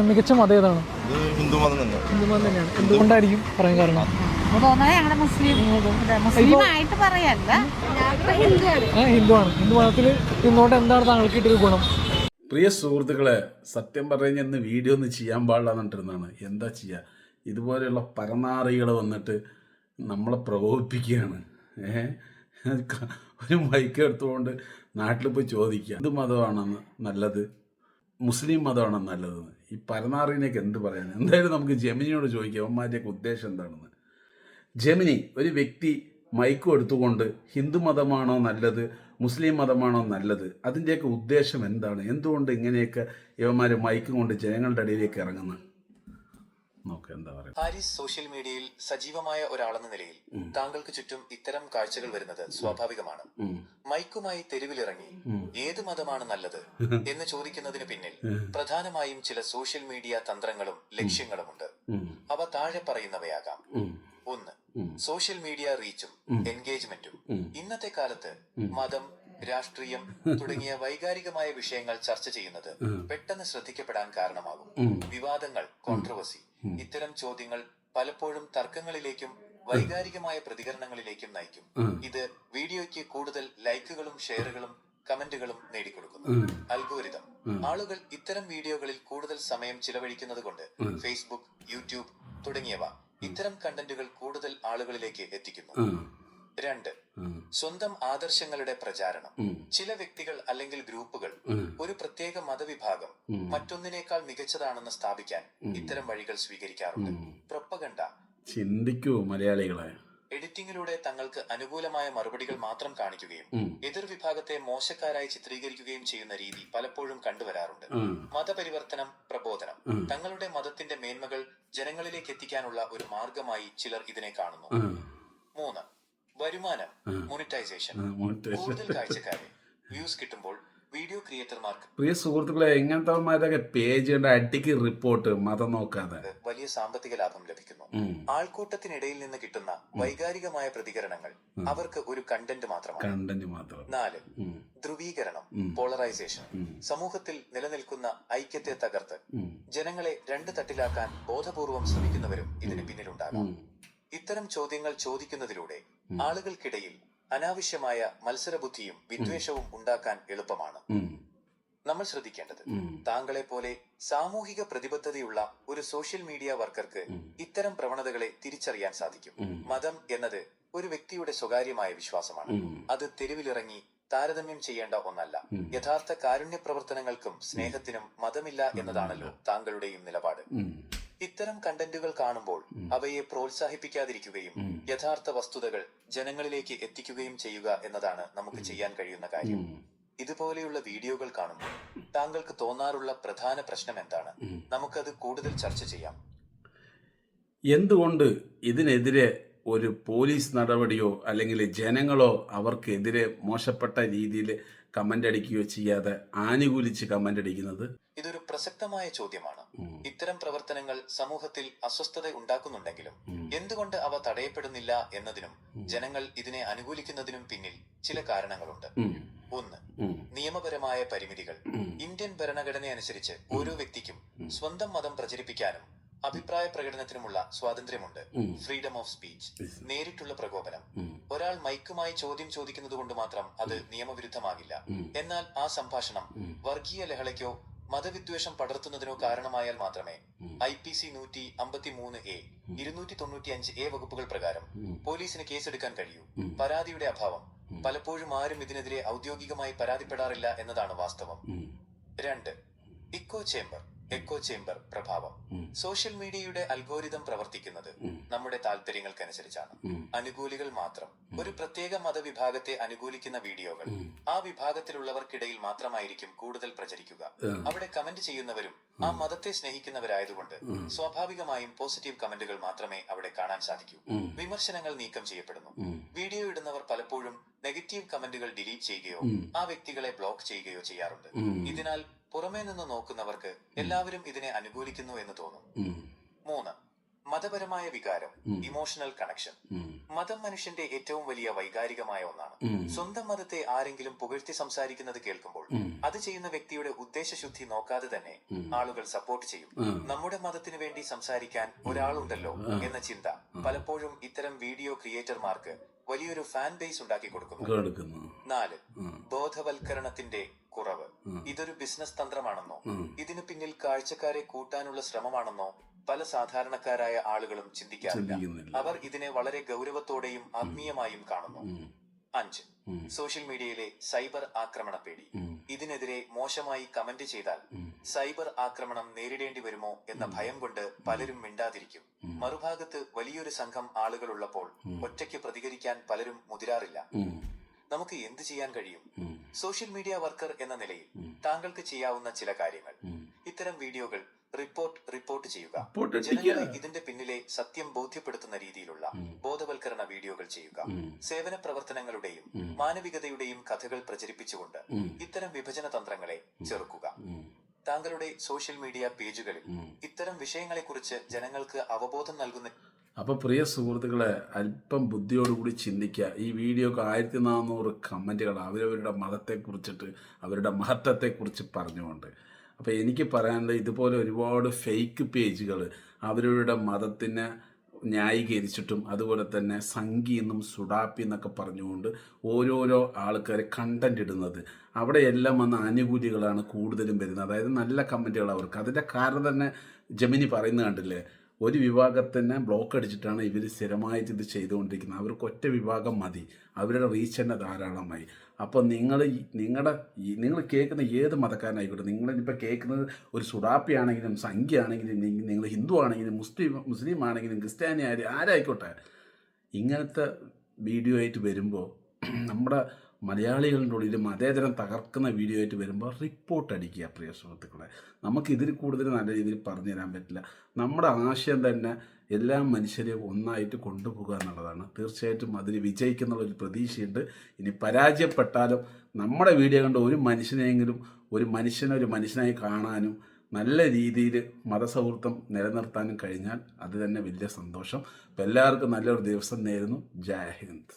മികച്ച മതം ഏതാണ്? ഹിന്ദുമതം തന്നെയാണ്. ഹിന്ദുമതം തന്നെയാണ്. എന്തുകൊണ്ടായിരിക്കും പറയാൻ കാരണം? ഹിന്ദുവാണ്. ഹിന്ദു മതത്തിൽ നിന്നുകൊണ്ട് എന്താണ് താങ്കൾക്ക് കിട്ടിയ ഗുണം? പ്രിയ സുഹൃത്തുക്കളെ, സത്യം പറഞ്ഞു ഇന്ന് വീഡിയോ ഒന്നും ചെയ്യാൻ പാടില്ല എന്നിട്ടിരുന്നാണ്. എന്താ ചെയ്യുക, ഇതുപോലെയുള്ള പരനാറികൾ വന്നിട്ട് നമ്മളെ പ്രകോപിപ്പിക്കുകയാണ്. ഒരു മൈക്ക് എടുത്തുകൊണ്ട് നാട്ടിൽ പോയി ചോദിക്കുക എന്ത് മതമാണെന്ന് നല്ലത്, മുസ്ലിം മതമാണോ നല്ലതെന്ന്. ഈ പരനാറിനൊക്കെ എന്ത് പറയാൻ? എന്തായാലും നമുക്ക് ജെമിനിയോട് ചോദിക്കാം അവന്മാരുടെയൊക്കെ ഉദ്ദേശം എന്താണെന്ന്. ജെമിനി, ഒരു വ്യക്തി മൈക്ക് എടുത്തുകൊണ്ട് ഹിന്ദു മതമാണോ നല്ലത്, മുസ്ലിം മതമാണോ നല്ലത്, അതിൻ്റെയൊക്കെ ഉദ്ദേശം എന്താണ്? എന്തുകൊണ്ട് ഇങ്ങനെയൊക്കെ ഇവന്മാർ മൈക്ക് കൊണ്ട് ജനങ്ങളുടെ ഇടയിലേക്ക് ഇറങ്ങുന്നത്? നോക്കാം എന്താ പറയുക. ഹാരിസ് സോഷ്യൽ മീഡിയയിൽ സജീവമായ ഒരാളെന്ന നിലയിൽ താങ്കൾക്ക് ചുറ്റും ഇത്തരം കാഴ്ചകൾ വരുന്നത് സ്വാഭാവികമാണ്. മൈക്കുമായി തെരുവിലിറങ്ങി ഏത് മതമാണ് നല്ലത് എന്ന് ചോദിക്കുന്നതിന് പിന്നിൽ പ്രധാനമായും ചില സോഷ്യൽ മീഡിയ തന്ത്രങ്ങളും ലക്ഷ്യങ്ങളുമുണ്ട്. അവ താഴെ പറയുന്നവയാകാം. 1. Social media റീച്ചും എൻഗേജ്മെന്റും. ഇന്നത്തെ കാലത്ത് മതം, രാഷ്ട്രീയം തുടങ്ങിയ വൈകാരികമായ വിഷയങ്ങൾ ചർച്ച ചെയ്യുന്നത് പെട്ടെന്ന് ശ്രദ്ധിക്കപ്പെടാൻ കാരണമാകും. വിവാദങ്ങൾ, കോൺട്രവേഴ്സി, ഇത്തരം ചോദ്യങ്ങൾ പലപ്പോഴും തർക്കങ്ങളിലേക്കും വൈകാരികമായ പ്രതികരണങ്ങളിലേക്കും നയിക്കും. ഇത് വീഡിയോയ്ക്ക് കൂടുതൽ ലൈക്കുകളും ഷെയറുകളും കമന്റുകളും നേടിക്കൊടുക്കുന്നു. അൽഗോരിതം. ആളുകൾ ഇത്തരം വീഡിയോകളിൽ കൂടുതൽ സമയം ചിലവഴിക്കുന്നത് കൊണ്ട് ഫേസ്ബുക്ക്, യൂട്യൂബ് തുടങ്ങിയവ ഇത്തരം കണ്ടന്റുകൾ കൂടുതൽ ആളുകളിലേക്ക് എത്തിക്കുന്നു. 2. സ്വന്തം ആദർശങ്ങളുടെ പ്രചാരണം. ചില വ്യക്തികൾ അല്ലെങ്കിൽ ഗ്രൂപ്പുകൾ ഒരു പ്രത്യേക മതവിഭാഗം മറ്റൊന്നിനേക്കാൾ മികച്ചതാണെന്ന് സ്ഥാപിക്കാൻ ഇത്തരം വഴികൾ സ്വീകരിക്കാറുണ്ട്. പ്രൊപ്പഗണ്ട. ചിന്തിക്കൂ മലയാളികളെ. എഡിറ്റിംഗിലൂടെ തങ്ങൾക്ക് അനുകൂലമായ മറുപടികൾ മാത്രം കാണിക്കുകയും എതിർ വിഭാഗത്തെ മോശക്കാരായി ചിത്രീകരിക്കുകയും ചെയ്യുന്ന രീതി പലപ്പോഴും കണ്ടുവരാറുണ്ട്. മതപരിവർത്തനം, പ്രബോധനം. തങ്ങളുടെ മതത്തിന്റെ മേന്മകൾ ജനങ്ങളിലേക്ക് എത്തിക്കാനുള്ള ഒരു മാർഗമായി ചിലർ ഇതിനെ കാണുന്നു. 3. വരുമാനം, മോണിറ്റൈസേഷൻ. കൂടുതൽ കാഴ്ചക്കാരെ, വ്യൂസ് കിട്ടുമ്പോൾ വീഡിയോ ക്രിയേറ്റർമാർക്ക്, പ്രിയ സുഹൃത്തുക്കളെ, ഇങ്ങനത്തെ പേജ് കണ്ട അടിക്ക് റിപ്പോർട്ട് മതം നോക്കാതെ വലിയ സാമ്പത്തിക ലാഭം ലഭിക്കുന്നു. ആൾക്കൂട്ടത്തിനിടയിൽ നിന്ന് കിട്ടുന്ന വൈകാരികമായ പ്രതികരണങ്ങൾ അവർക്ക് ഒരു കണ്ടന്റ് മാത്രമാണ്. 4. ധ്രുവീകരണം, പോളറൈസേഷൻ. സമൂഹത്തിൽ നിലനിൽക്കുന്ന ഐക്യത്തെ തകർത്ത് ജനങ്ങളെ രണ്ട് തട്ടിലാക്കാൻ ബോധപൂർവം ശ്രമിക്കുന്നവരും ഇതിന് പിന്നിലുണ്ടാകാം. ഇത്തരം ചോദ്യങ്ങൾ ചോദിക്കുന്നതിലൂടെ ആളുകൾക്കിടയിൽ അനാവശ്യമായ മത്സരബുദ്ധിയും വിദ്വേഷവും ഉണ്ടാക്കാൻ എളുപ്പമാണ്. നമ്മൾ ശ്രദ്ധിക്കേണ്ടത്, താങ്കളെ പോലെ സാമൂഹിക പ്രതിബദ്ധതയുള്ള ഒരു സോഷ്യൽ മീഡിയ വർക്കർക്ക് ഇത്തരം പ്രവണതകളെ തിരിച്ചറിയാൻ സാധിക്കും. മതം എന്നത് ഒരു വ്യക്തിയുടെ സ്വകാര്യമായ വിശ്വാസമാണ്. അത് തെരുവിലിറങ്ങി താരതമ്യം ചെയ്യേണ്ട ഒന്നല്ല. യഥാർത്ഥ കാരുണ്യ പ്രവർത്തനങ്ങൾക്കും സ്നേഹത്തിനും മതമില്ല എന്നതാണല്ലോ താങ്കളുടെയും നിലപാട്. ഇത്തരം കണ്ടന്റുകൾ കാണുമ്പോൾ അവയെ പ്രോത്സാഹിപ്പിക്കാതിരിക്കുകയും യഥാർത്ഥ വസ്തുതകൾ ജനങ്ങളിലേക്ക് എത്തിക്കുകയും ചെയ്യുക എന്നതാണ് നമുക്ക് ചെയ്യാൻ കഴിയുന്ന കാര്യം. ഇതുപോലെയുള്ള വീഡിയോകൾ കാണുമ്പോൾ താങ്കൾക്ക് തോന്നാറുള്ള പ്രധാന പ്രശ്നം എന്താണ്? നമുക്കത് കൂടുതൽ ചർച്ച ചെയ്യാം. എന്തുകൊണ്ട് ഇതിനെതിരെ ഒരു പോലീസ് നടപടിയോ അല്ലെങ്കിൽ ജനങ്ങളോ അവർക്കെതിരെ മോശപ്പെട്ട രീതിയിൽ കമന്റ് അടിക്കുകയോ ചെയ്യാതെ ആനുകൂലിച്ച് കമന്റ് അടിക്കുന്നത്? ഇതൊരു പ്രസക്തമായ ചോദ്യമാണ്. ഇത്തരം പ്രവർത്തനങ്ങൾ സമൂഹത്തിൽ അസ്വസ്ഥത ഉണ്ടാക്കുന്നുണ്ടെങ്കിലും എന്തുകൊണ്ട് അവ തടയപ്പെടുന്നില്ല എന്നതിനും ജനങ്ങൾ ഇതിനെ അനുകൂലിക്കുന്നതിനും പിന്നിൽ ചില കാരണങ്ങളുണ്ട്. 1. നിയമപരമായ പരിമിതികൾ. ഇന്ത്യൻ ഭരണഘടന അനുസരിച്ച് ഓരോ വ്യക്തിക്കും സ്വന്തം മതം പ്രചരിപ്പിക്കാനും അഭിപ്രായ പ്രകടനത്തിനുമുള്ള സ്വാതന്ത്ര്യമുണ്ട്. Freedom of speech. നേരിട്ടുള്ള പ്രകോപനം. ഒരാൾ മൈക്കുമായി ചോദ്യം ചോദിക്കുന്നത് കൊണ്ട് മാത്രം അത് നിയമവിരുദ്ധമാകില്ല. എന്നാൽ ആ സംഭാഷണം വർഗീയ ലഹളയ്ക്കോ മതവിദ്വേഷം പടർത്തുന്നതിനോ കാരണമായാൽ മാത്രമേ IPC 153A, 295A വകുപ്പുകൾ പ്രകാരം പോലീസിന് കേസെടുക്കാൻ കഴിയൂ. പരാതിയുടെ അഭാവം. പലപ്പോഴും ആരും ഇതിനെതിരെ ഔദ്യോഗികമായി പരാതിപ്പെടാറില്ല എന്നതാണ് വാസ്തവം. 2. എക്കോ ചേംബർ പ്രഭാവം. സോഷ്യൽ മീഡിയയുടെ അൽഗോരിതം പ്രവർത്തിക്കുന്നത് നമ്മുടെ താല്പര്യങ്ങൾക്കനുസരിച്ചാണ്. അനുകൂലികൾ മാത്രം. ഒരു പ്രത്യേക മതവിഭാഗത്തെ അനുകൂലിക്കുന്ന വീഡിയോകൾ ആ വിഭാഗത്തിലുള്ളവർക്കിടയിൽ മാത്രമായിരിക്കും കൂടുതൽ പ്രചരിക്കുക. അവിടെ കമന്റ് ചെയ്യുന്നവരും ആ മതത്തെ സ്നേഹിക്കുന്നവരായതുകൊണ്ട് സ്വാഭാവികമായും പോസിറ്റീവ് കമന്റുകൾ മാത്രമേ അവിടെ കാണാൻ സാധിക്കൂ. വിമർശനങ്ങൾ നീക്കം ചെയ്യപ്പെടുന്നു. വീഡിയോ ഇടുന്നവർ പലപ്പോഴും നെഗറ്റീവ് കമന്റുകൾ ഡിലീറ്റ് ചെയ്യുകയോ ആ വ്യക്തികളെ ബ്ലോക്ക് ചെയ്യുകയോ ചെയ്യാറുണ്ട്. ഇതിനാൽ പുറമേ നിന്ന് നോക്കുന്നവർക്ക് എല്ലാവരും ഇതിനെ അനുകൂലിക്കുന്നു എന്ന് തോന്നും. 3. മതപരമായ വികാരം, ഇമോഷണൽ കണക്ഷൻ. മതം മനുഷ്യന്റെ ഏറ്റവും വലിയ വൈകാരികമായ ഒന്നാണ്. സ്വന്തം മതത്തെ ആരെങ്കിലും പുകഴ്ത്തി സംസാരിക്കുന്നത് കേൾക്കുമ്പോൾ അത് ചെയ്യുന്ന വ്യക്തിയുടെ ഉദ്ദേശശുദ്ധി നോക്കാതെ തന്നെ ആളുകൾ സപ്പോർട്ട് ചെയ്യും. നമ്മുടെ മതത്തിന് വേണ്ടി സംസാരിക്കാൻ ഒരാളുണ്ടല്ലോ എന്ന ചിന്ത പലപ്പോഴും ഇത്തരം വീഡിയോ ക്രിയേറ്റർമാർക്ക് വലിയൊരു ഫാൻ ബേസ് ഉണ്ടാക്കി കൊടുക്കുന്നു. 4. ബോധവൽക്കരണത്തിന്റെ കുറവ്. ഇതൊരു ബിസിനസ് തന്ത്രമാണെന്നോ ഇതിനു പിന്നിൽ കാഴ്ചക്കാരെ കൂട്ടാനുള്ള ശ്രമമാണെന്നോ പല സാധാരണക്കാരായ ആളുകളും ചിന്തിക്കാറില്ല. അവർ ഇതിനെ വളരെ ഗൗരവത്തോടെയും ആത്മീയമായും കാണുന്നു. 5. സോഷ്യൽ മീഡിയയിലെ സൈബർ ആക്രമണ പേടി. ഇതിനെതിരെ മോശമായി കമന്റ് ചെയ്താൽ സൈബർ ആക്രമണം നേരിടേണ്ടി വരുമോ എന്ന ഭയം കൊണ്ട് പലരും മിണ്ടാതിരിക്കും. മറുഭാഗത്ത് വലിയൊരു സംഘം ആളുകളുള്ളപ്പോൾ ഒറ്റയ്ക്ക് പ്രതികരിക്കാൻ പലരും മുതിരാറില്ല. നമുക്ക് എന്ത് ചെയ്യാൻ കഴിയും? സോഷ്യൽ മീഡിയ വർക്കർ എന്ന നിലയിൽ താങ്കൾക്ക് ചെയ്യാവുന്ന ചില കാര്യങ്ങൾ. ഇത്തരം വീഡിയോകൾ റിപ്പോർട്ട് ചെയ്യുക. ജനങ്ങളെ ഇതിന്റെ പിന്നിലെ സത്യം ബോധ്യപ്പെടുത്തുന്ന രീതിയിലുള്ള ബോധവൽക്കരണ വീഡിയോകൾ ചെയ്യുക. സേവന പ്രവർത്തനങ്ങളുടെയും മാനവികതയുടെയും കഥകൾ പ്രചരിപ്പിച്ചുകൊണ്ട് ഇത്തരം വിഭജന തന്ത്രങ്ങളെ ചെറുക്കുക. താങ്കളുടെ സോഷ്യൽ മീഡിയ പേജുകളിൽ ഇത്തരം വിഷയങ്ങളെക്കുറിച്ച് ജനങ്ങൾക്ക് അവബോധം നൽകുന്ന അപ്പോൾ പ്രിയ സുഹൃത്തുക്കളെ, അല്പം ബുദ്ധിയോടുകൂടി ചിന്തിക്കുക. ഈ വീഡിയോക്ക് 1400 കമൻറ്റുകൾ അവരവരുടെ മതത്തെക്കുറിച്ചിട്ട്, അവരുടെ മഹത്വത്തെക്കുറിച്ച് പറഞ്ഞുകൊണ്ട്. അപ്പോൾ എനിക്ക് പറയാനുള്ളത്, ഇതുപോലെ ഒരുപാട് ഫേക്ക് പേജുകൾ അവരവരുടെ മതത്തിനെ ന്യായീകരിച്ചിട്ടും അതുപോലെ തന്നെ സംഘി എന്നും സുഡാപ്പി എന്നൊക്കെ പറഞ്ഞുകൊണ്ട് ഓരോരോ ആൾക്കാർ കണ്ടന്റ് ഇടുന്നത്, അവിടെയെല്ലാം വന്ന ആനുകൂല്യങ്ങളാണ് കൂടുതലും വരുന്നത്. അതായത് നല്ല കമൻറ്റുകൾ അവർക്ക്. അതിൻ്റെ കാരണം തന്നെ ജമിനി പറയുന്നത് കണ്ടില്ലേ, ഒരു വിഭാഗത്തിനെ ബ്ലോക്ക് അടിച്ചിട്ടാണ് ഇവർ സ്ഥിരമായിട്ട് ഇത് ചെയ്തുകൊണ്ടിരിക്കുന്നത്. അവർക്ക് ഒറ്റ വിഭാഗം മതി, അവരുടെ റീച്ച് തന്നെ ധാരാളമായി. അപ്പോൾ നിങ്ങൾ കേൾക്കുന്ന ഏത് മതക്കാരനായിക്കോട്ടെ, നിങ്ങളിപ്പോൾ കേൾക്കുന്നത് ഒരു സുഡാപ്പി ആണെങ്കിലും സംഖ്യ ആണെങ്കിലും നിങ്ങൾ ഹിന്ദു ആണെങ്കിലും മുസ്ലിം ആണെങ്കിലും ക്രിസ്ത്യാനി ആരായിക്കോട്ടെ, ഇങ്ങനത്തെ വീഡിയോ ആയിട്ട് വരുമ്പോൾ നമ്മുടെ മലയാളികളുടെ ഉള്ളിൽ മതേതരം തകർക്കുന്ന വീഡിയോ ആയിട്ട് വരുമ്പോൾ റിപ്പോർട്ട് അടിക്കുക. പ്രിയ സുഹൃത്തുക്കളെ, നമുക്കിതിൽ കൂടുതൽ നല്ല രീതിയിൽ പറഞ്ഞു തരാൻ പറ്റില്ല. നമ്മുടെ ആശയം തന്നെ എല്ലാ മനുഷ്യരെയും ഒന്നായിട്ട് കൊണ്ടുപോകുക എന്നുള്ളതാണ്. തീർച്ചയായിട്ടും അതിന് വിജയിക്കുന്നുള്ളൊരു പ്രതീക്ഷയുണ്ട്. ഇനി പരാജയപ്പെട്ടാലും നമ്മുടെ വീഡിയോ കണ്ട് ഒരു മനുഷ്യനെയെങ്കിലും ഒരു മനുഷ്യനായി കാണാനും നല്ല രീതിയിൽ മതസൗഹൃദം നിലനിർത്താനും കഴിഞ്ഞാൽ അത് തന്നെ വലിയ സന്തോഷം. അപ്പോൾ എല്ലാവർക്കും നല്ലൊരു ദിവസം നേരുന്നു. ജയ് ഹിന്ദ്.